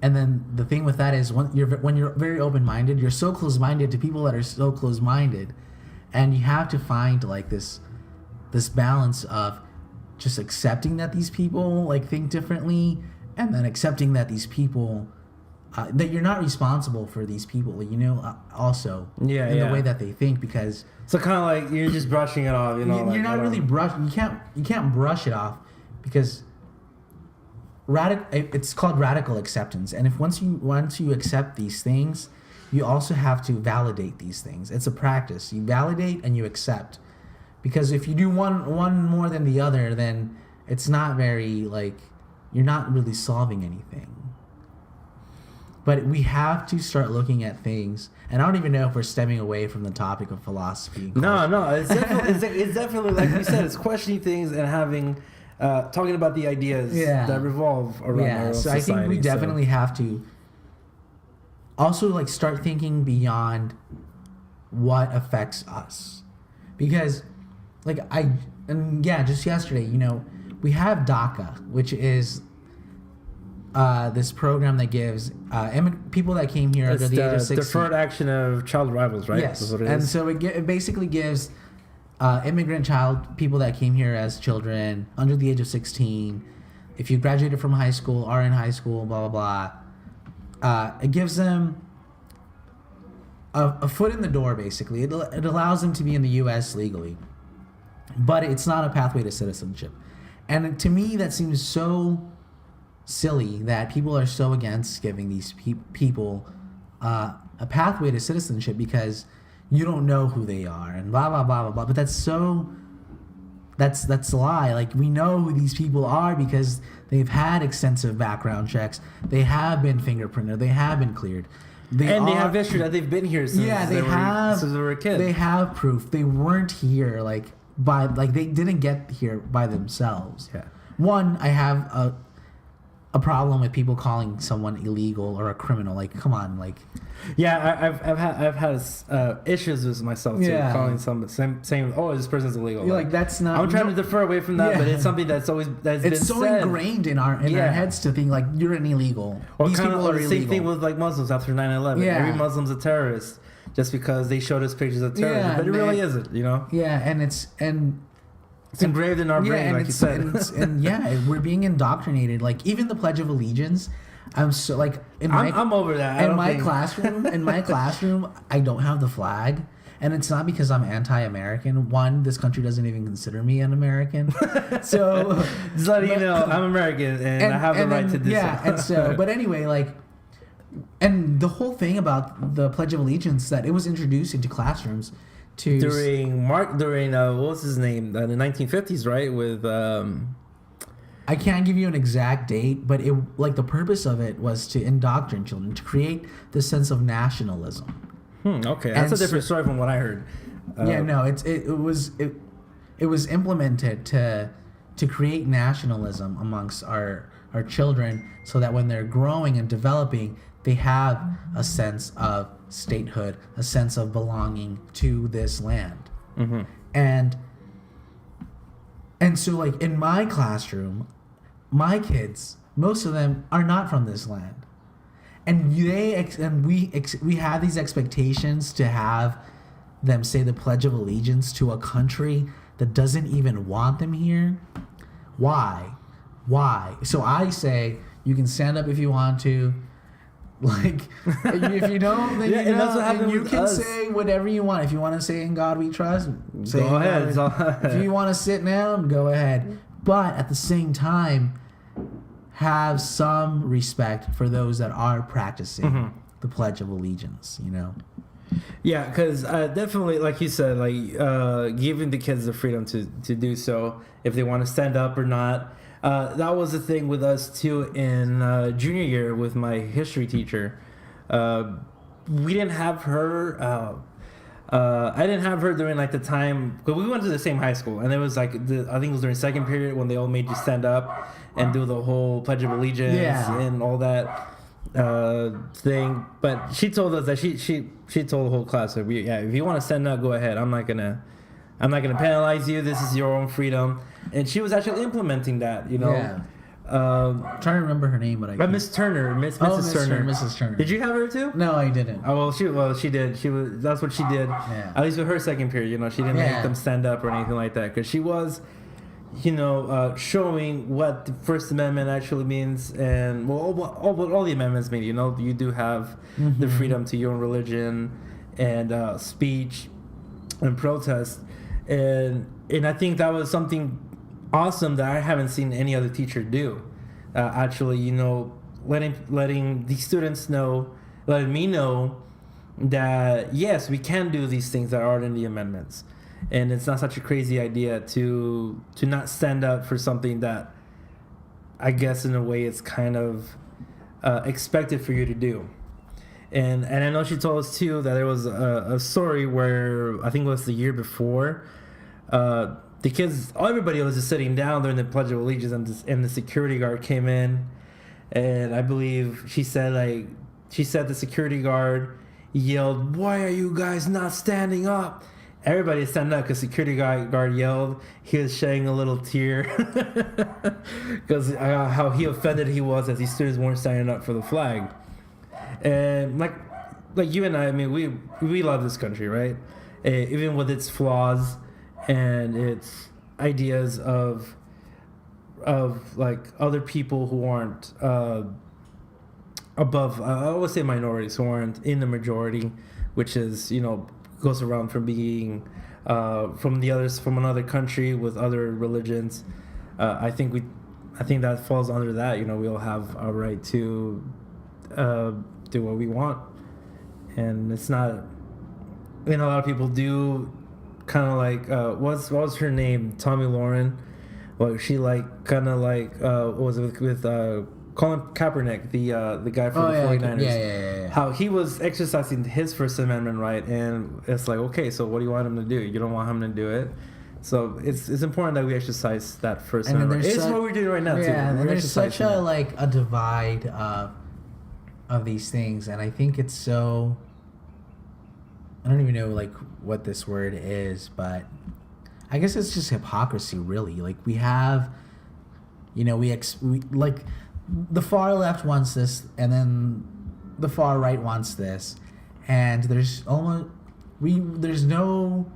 And then the thing with that is when you're very open-minded, you're so close-minded to people that are so close-minded, and you have to find, like, this balance of just accepting that these people, like, think differently, and then accepting that these people that you're not responsible for these people, also in the way that they think, because so kind of like you're just brushing it off, you're not really brushing. You can't brush it off, because it's called radical acceptance, and if once you accept these things, you also have to validate these things. It's a practice. You validate and you accept, because if you do one more than the other, then it's not very, like, you're not really solving anything. But we have to start looking at things, and I don't even know if we're stemming away from the topic of philosophy. No, it's definitely like you said, it's questioning things and having. Talking about the ideas that revolve around our own society. I think we definitely have to also, like, start thinking beyond what affects us, because, like, just yesterday, we have DACA, which is this program that gives people that came here under the age of 16. Deferred Action of Child Arrivals, right? Yes, That's what it and is. so it basically gives immigrant people that came here as children under the age of 16, if you graduated from high school, are in high school, blah blah blah, it gives them a foot in the door. Basically, it allows them to be in the U.S. legally, but it's not a pathway to citizenship. And to me, that seems so silly that people are so against giving these people a pathway to citizenship, because you don't know who they are and blah blah blah blah blah. But that's a lie. Like, we know who these people are because they've had extensive background checks, they have been fingerprinted, they have been cleared. They have history that they've been here since since they were a kid. They have proof. They weren't here they didn't get here by themselves. Yeah. One, I have a problem with people calling someone illegal or a criminal. Like, come on, like. Yeah, I've had issues with myself too, calling someone saying, "Oh, this person's illegal." You're like that's not. I'm trying to defer away from that, but it's something that's been said. It's so ingrained in our heads to think like you're an illegal. Or these people are illegal. Same thing with like Muslims after 9/11. Yeah. Every Muslim's a terrorist just because they showed us pictures of terrorism, but it really isn't, you know. Yeah, and it's engraved in our brain, like you said. And we're being indoctrinated. Like even the Pledge of Allegiance. I'm so like I'm over that. In my classroom, I don't have the flag, and it's not because I'm anti-American. One, this country doesn't even consider me an American. So just letting you know, I'm American, and I have the right to do so. Yeah, and so, but anyway, like, and the whole thing about the Pledge of Allegiance that it was introduced into classrooms during what was his name in the 1950s, right? With I can't give you an exact date, but the purpose of it was to indoctrinate children, to create this sense of nationalism. Okay, that's a different story from what I heard. It was implemented to create nationalism amongst our children, so that when they're growing and developing, they have a sense of statehood, a sense of belonging to this land, And so, like, in my classroom, my kids, most of them are not from this land. And we have these expectations to have them say the Pledge of Allegiance to a country that doesn't even want them here. Why? So I say, you can stand up if you want to. Like, if you don't, then you know, and you can say whatever you want. If you want to say "In God We Trust," say go ahead. If you want to sit down, go ahead. But at the same time, have some respect for those that are practicing the Pledge of Allegiance. You know. Yeah, because definitely, like you said, like giving the kids the freedom to do so if they want to stand up or not. That was the thing with us too in junior year with my history teacher. We didn't have her. I didn't have her during like the time, because we went to the same high school, and it was like I think it was during second period when they all made you stand up and do the whole Pledge of Allegiance and all that thing. But she told us that she told the whole class that if you want to stand up, go ahead. I'm not gonna penalize you. This is your own freedom. And she was actually implementing that, you know. Yeah. I'm trying to remember her name, but I can't. Miss Turner, Mrs. Turner. Mrs. Turner. Did you have her too? No, I didn't. Oh she did. That's what she did. Yeah. At least with her second period, you know, she didn't make them stand up or anything like that, because she was, you know, showing what the First Amendment actually means, and what all the amendments mean. You know, you do have the freedom to your own religion and speech and protest. And I think that was something awesome that I haven't seen any other teacher do. Actually, you know, letting the students know, letting me know that yes, we can do these things that aren't in the amendments, and it's not such a crazy idea to not stand up for something that I guess in a way it's kind of expected for you to do. And I know she told us too that there was a story where I think it was the year before, the kids, everybody was just sitting down during the Pledge of Allegiance, and the security guard came in, and I believe she said the security guard yelled, "Why are you guys not standing up?" Everybody standing up because security guard yelled. He was shedding a little tear because how offended he was that these students weren't standing up for the flag. And like you and I mean, we love this country, right? Even with its flaws and its ideas of like other people who aren't above, I would say minorities, who aren't in the majority, which is, you know, goes around from being from another country with other religions. I think that falls under that. You know, we all have a right to do what we want, and it's not, you know, a lot of people do kind of like what was her name, Tommy Lauren, well, she like kind of like what was it with Colin Kaepernick, the guy for the 49ers. Yeah. How he was exercising his First Amendment right, and it's like, okay, so what do you want him to do? You don't want him to do it. So it's important that we exercise that First Amendment. It's what we're doing right now, too. Yeah, and there's such a divide of these things, and I think it's so... I don't even know, like, what this word is, but I guess it's just hypocrisy, really. Like, we have... You know, we like... The far left wants this, and then the far right wants this, and there's almost there's no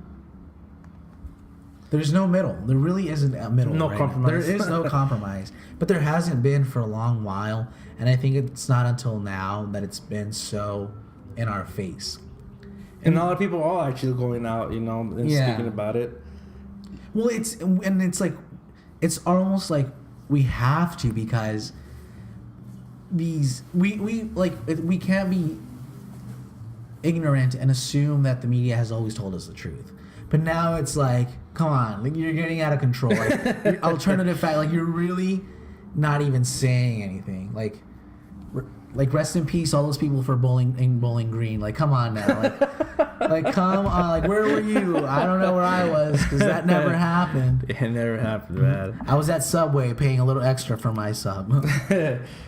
middle. There really isn't a middle. No compromise. There is no compromise, but there hasn't been for a long while, and I think it's not until now that it's been so in our face. And a lot of people are actually going out, you know, and speaking about it. Well, it's like it's almost like we have to, because we can't be ignorant and assume that the media has always told us the truth. But now it's like, come on, like, you're getting out of control. Like, alternative fact, like, you're really not even saying anything. Like rest in peace, all those people for Bowling Green. Like, come on now. Like, come on. Like, where were you? I don't know where I was, because that never happened. It never happened, man. I was at Subway paying a little extra for my sub.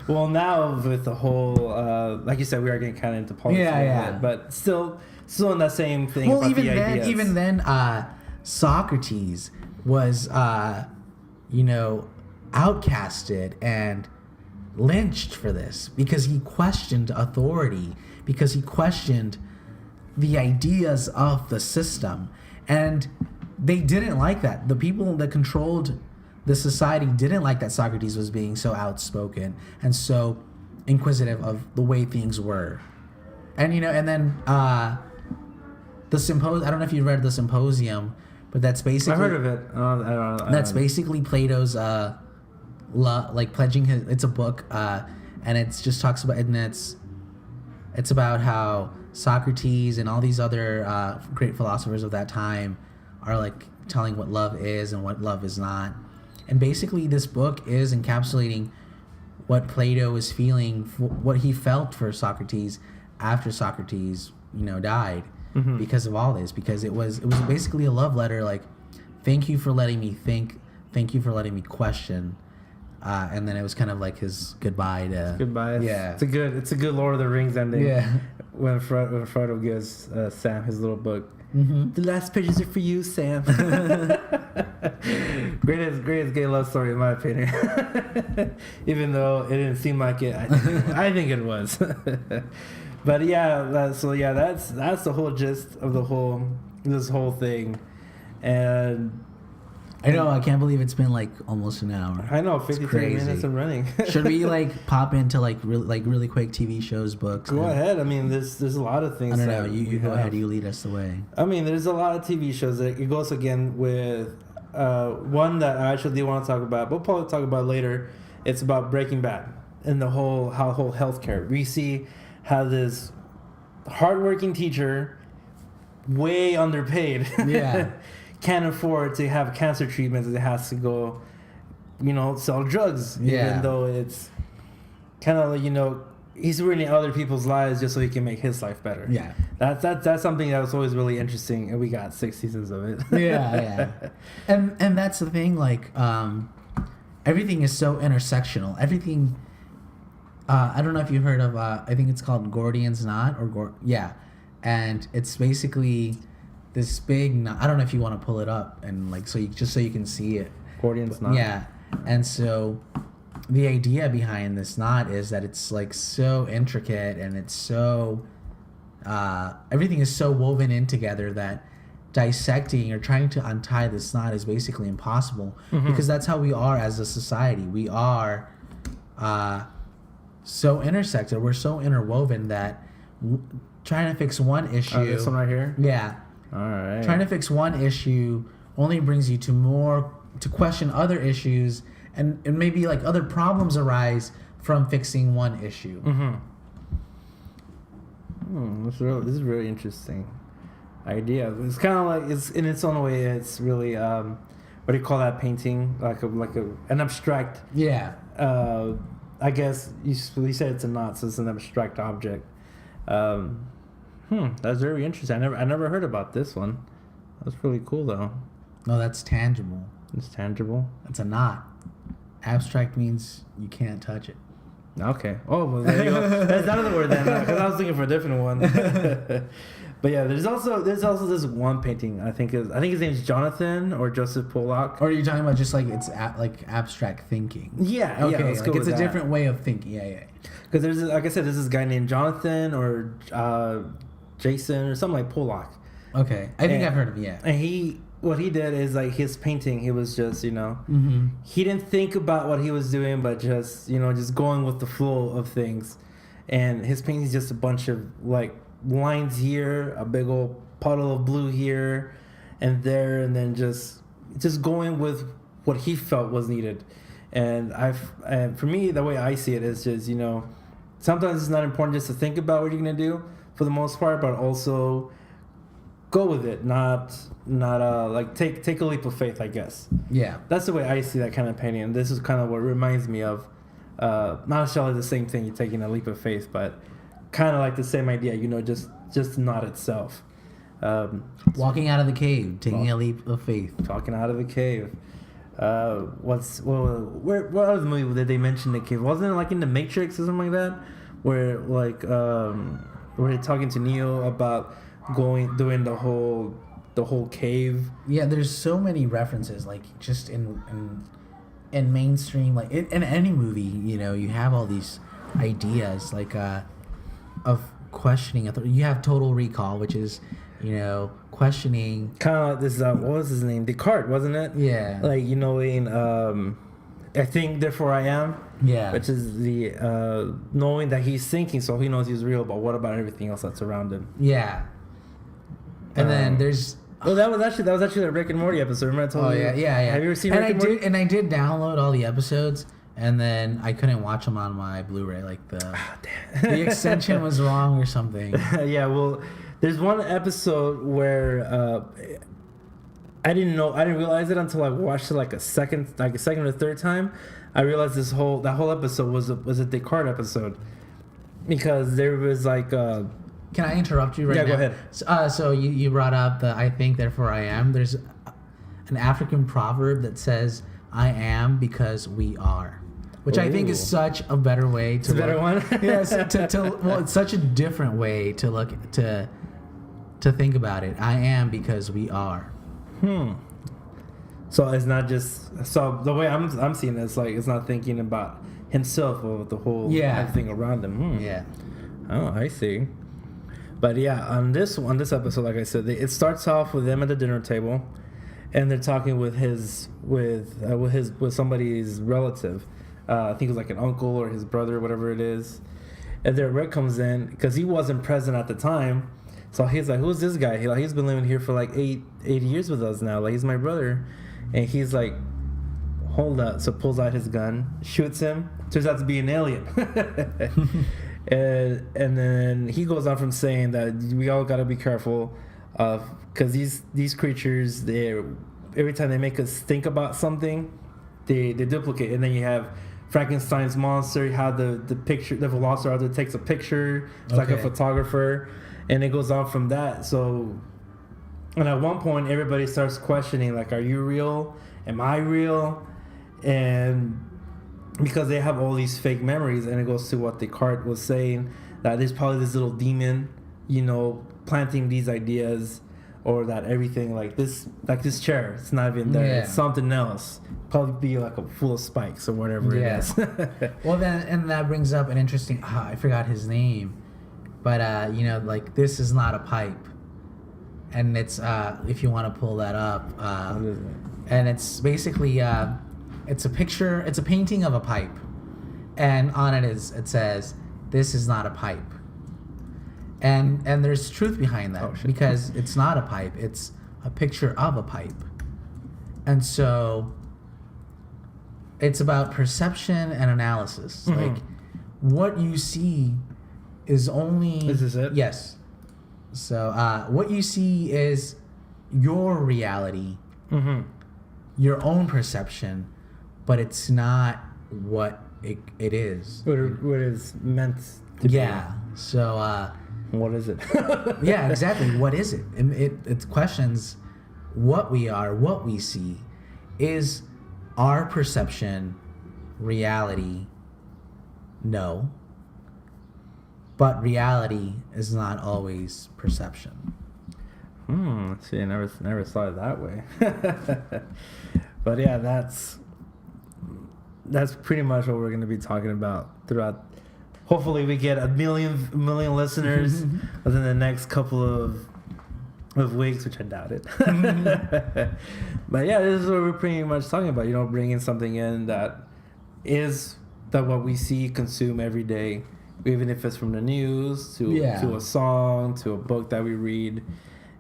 Well, now with the whole, like you said, we are getting kind of into politics. Yeah. But still in that same thing. Well, about even then, Socrates was, outcasted and lynched for this, because he questioned authority, because he questioned the ideas of the system, and they didn't like that. The people that controlled the society didn't like that Socrates was being so outspoken and so inquisitive of the way things were. And and then the symposium, I don't know if you read the Symposium, but that's basically, I heard of it. That's basically Plato's pledging his. It's a book, and it just talks about, and it's about how Socrates and all these other great philosophers of that time are like telling what love is and what love is not. And basically this book is encapsulating what Plato is feeling, what he felt for Socrates after Socrates, died, because of all this, because it was basically a love letter, like, thank you for letting me think, thank you for letting me question. And then it was kind of like his goodbye to... Goodbye. Yeah. It's a good Lord of the Rings ending. Yeah. When Frodo gives Sam his little book. Mm-hmm. The last pages are for you, Sam. greatest gay love story in my opinion. Even though it didn't seem like it, I think it was. But yeah, that's the whole gist of this whole thing, and. I know, I can't believe it's been like almost an hour. I know, 53 minutes of running. Should we pop into really quick TV shows, books? Go ahead. I mean, there's a lot of things. I don't know. You go ahead. You lead us the way. I mean, there's a lot of TV shows. It goes again with one that I actually want to talk about. We'll probably talk about later. It's about Breaking Bad and the whole healthcare. We see how this hardworking teacher, way underpaid. Yeah. Can't afford to have cancer treatments, and it has to go, sell drugs. Yeah. Even though it's kind of like, he's ruining other people's lives just so he can make his life better. Yeah. That's something that was always really interesting, and we got 6 seasons of it. Yeah. And that's the thing, like, everything is so intersectional. Everything, I don't know if you heard of, I think it's called Gordian's Knot, and it's basically this big, I don't know if you want to pull it up and so you can see it. Gordian's Knot. Yeah. And so the idea behind this knot is that it's like so intricate, and it's so everything is so woven in together that dissecting or trying to untie this knot is basically impossible, because that's how we are as a society. We are so intersected. We're so interwoven that trying to fix one issue. This one right here? Yeah. All right. Trying to fix one issue only brings you to question other issues, and maybe like other problems arise from fixing one issue. This is really interesting idea. It's kind of like, it's in its own way. It's really what do you call that painting? Like an abstract. Yeah. I guess you said it's a knot, so it's an abstract object. That's very interesting. I never heard about this one. That's really cool though. No, that's tangible. It's tangible. That's a knot. Abstract means you can't touch it. Okay. Oh, well, there you go. That's another word then, because I was looking for a different one. But yeah, there's also this one painting. I think his name's Jonathan or Joseph Pollock. Or are you talking about just like it's like abstract thinking? Yeah. Okay. Yeah, Like it's a different way of thinking. Yeah. Because there's, like I said, there's this guy named Jonathan or Jason or something like Pollock. Okay. I think I've heard of it. Yeah. And what he did is like his painting. He was just Mm-hmm. he didn't think about what he was doing, but just just going with the flow of things. And his painting is just a bunch of like lines here, a big old puddle of blue here and there, and then just going with what he felt was needed. And for me, the way I see it is just sometimes it's not important just to think about what you're gonna do for the most part, but also go with it, not like take a leap of faith, I guess. Yeah. That's the way I see that kind of painting, and this is kind of what reminds me of not necessarily the same thing, you're taking a leap of faith, but kind of like the same idea, just not itself. Walking out of the cave, taking a leap of faith. Talking out of the cave. What other movie did they mention the cave? Wasn't it like in The Matrix or something like that, where like where they're talking to Neo about doing the whole cave? Yeah, there's so many references, like just in mainstream, like in any movie, you have all these ideas like of questioning. You have Total Recall, which is questioning. Kind of like this. What was his name? Descartes, wasn't it? Yeah. Like in I think therefore I am. Yeah. Which is the knowing that he's thinking, so he knows he's real. But what about everything else that's around him? Yeah. And then there's. Oh, that was actually a Rick and Morty episode. Remember I told you? Yeah. Have you ever seen Rick and Morty? And I did download all the episodes, and then I couldn't watch them on my Blu-ray. Like the extension was wrong or something. Yeah. Well, there's one episode where I didn't realize it until I watched it like a second or third time. I realized that whole episode was a Descartes episode, because there was like. Can I interrupt you right now? Yeah, go ahead. So you brought up the I think, therefore I am. There's an African proverb that says, I am because we are. Which I think is such a better way to It's a better one? Yes, well, it's such a different way to look to think about it. I am because we are. So it's not just the way I'm seeing it, it's like it's not thinking about himself or the whole everything around him. Yeah. Oh, I see. But yeah, on this episode, like I said, it starts off with them at the dinner table, and they're talking with somebody's relative. I think it was like an uncle or his brother, whatever it is. And then Rick comes in because he wasn't present at the time, so he's like, "Who's this guy?" He's been living here for like 80 years with us now. Like, he's my brother, and he's like, "Hold up!" So pulls out his gun, shoots him. Turns out to be an alien. And then he goes on from saying that we all got to be careful because these creatures, every time they make us think about something, they duplicate. And then you have Frankenstein's monster. You have the picture, the Velociraptor takes a picture. It's like a photographer, and it goes on from that. So, and at one point, everybody starts questioning, like, are you real? Am I real? And because they have all these fake memories, and it goes to what Descartes was saying, that there's probably this little demon, planting these ideas, or that everything like this chair, it's not even there. Yeah. It's something else. Probably be like full of spikes or whatever it is. Well, then, and that brings up an interesting. I forgot his name, but like, this is not a pipe, and it's if you want to pull that up, and it's basically. It's a picture. It's a painting of a pipe, and on it says, "This is not a pipe." And there's truth behind that, because it's not a pipe. It's a picture of a pipe, and so it's about perception and analysis. Mm-hmm. Like, what you see is only. This is it. Yes. So what you see is your reality, your own perception. But it's not what it is. What is meant to be. Yeah. So. What is it? Yeah, exactly. What is it? And it questions what we are, what we see. Is our perception reality? No. But reality is not always perception. See, I never saw it that way. But yeah, that's pretty much what we're going to be talking about throughout. Hopefully, we get a million listeners within the next couple of weeks, which I doubt it. But yeah, this is what we're pretty much talking about. You know, bringing something in that what we see, consume every day, even if it's from the news to a song to a book that we read.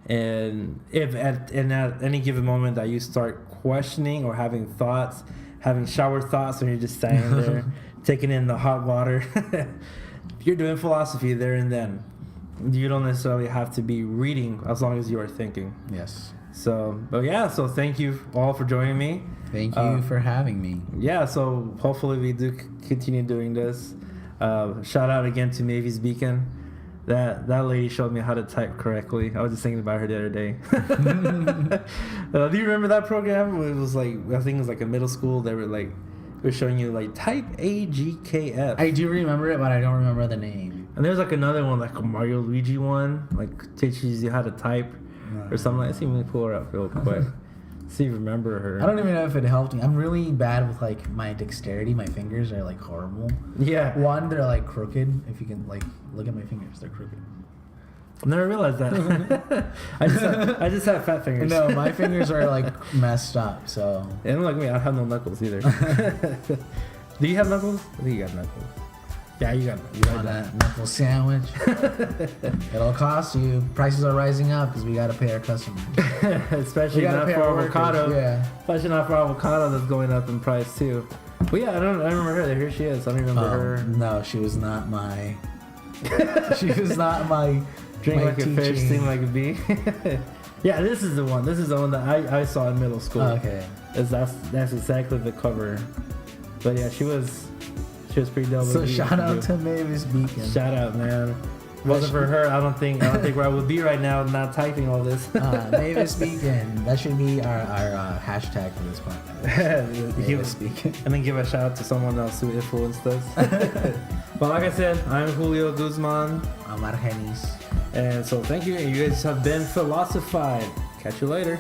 And if at any given moment that you start questioning or having shower thoughts when you're just standing there taking in the hot water, you're doing philosophy there and then. You don't necessarily have to be reading as long as you are thinking. Yes. So thank you all for joining me. Thank you for having me. Yeah, so hopefully we do continue doing this. Shout out again to Mavis Beacon. That lady showed me how to type correctly. I was just thinking about her the other day. Do you remember that program? It was like, I think it was like a middle school. They were showing you like type AGKF. I do remember it, but I don't remember the name. And there's like another one, like a Mario Luigi one, like teaches you how to type or something. Let's see if we can pull her up real quick. See if you remember her. I don't even know if it helped me. I'm really bad with like my dexterity. My fingers are like horrible. Yeah. One, they're like crooked. If you can like look at my fingers, they're crooked. I never realized that. I just have fat fingers. No, my fingers are like messed up. So. Yeah, don't like me. I don't have no knuckles either. Do you have knuckles? I think you got knuckles. Yeah, you got that knuckle sandwich. It'll cost you. Prices are rising up because we got to pay our customers. Especially not for avocado. Yeah. Especially not for avocado that's going up in price too. But yeah, I remember her. Here she is. I don't remember her. No, she was not my. She was not my. Drink like a fish, sing like a bee. Yeah, this is the one. This is the one that I saw in middle school. Okay. That's exactly the cover. But yeah, she was pretty dope. So shout out to Mavis Beacon. Shout out, man. If it wasn't for her, I don't think where I would be right now not typing all this. Mavis Beacon. That should be our hashtag for this podcast. Mavis Beacon. And then give a shout out to someone else who influenced us. But like I said, I'm Julio Guzman. I'm Argenis. And so thank you. And you guys have been Philosophied. Catch you later.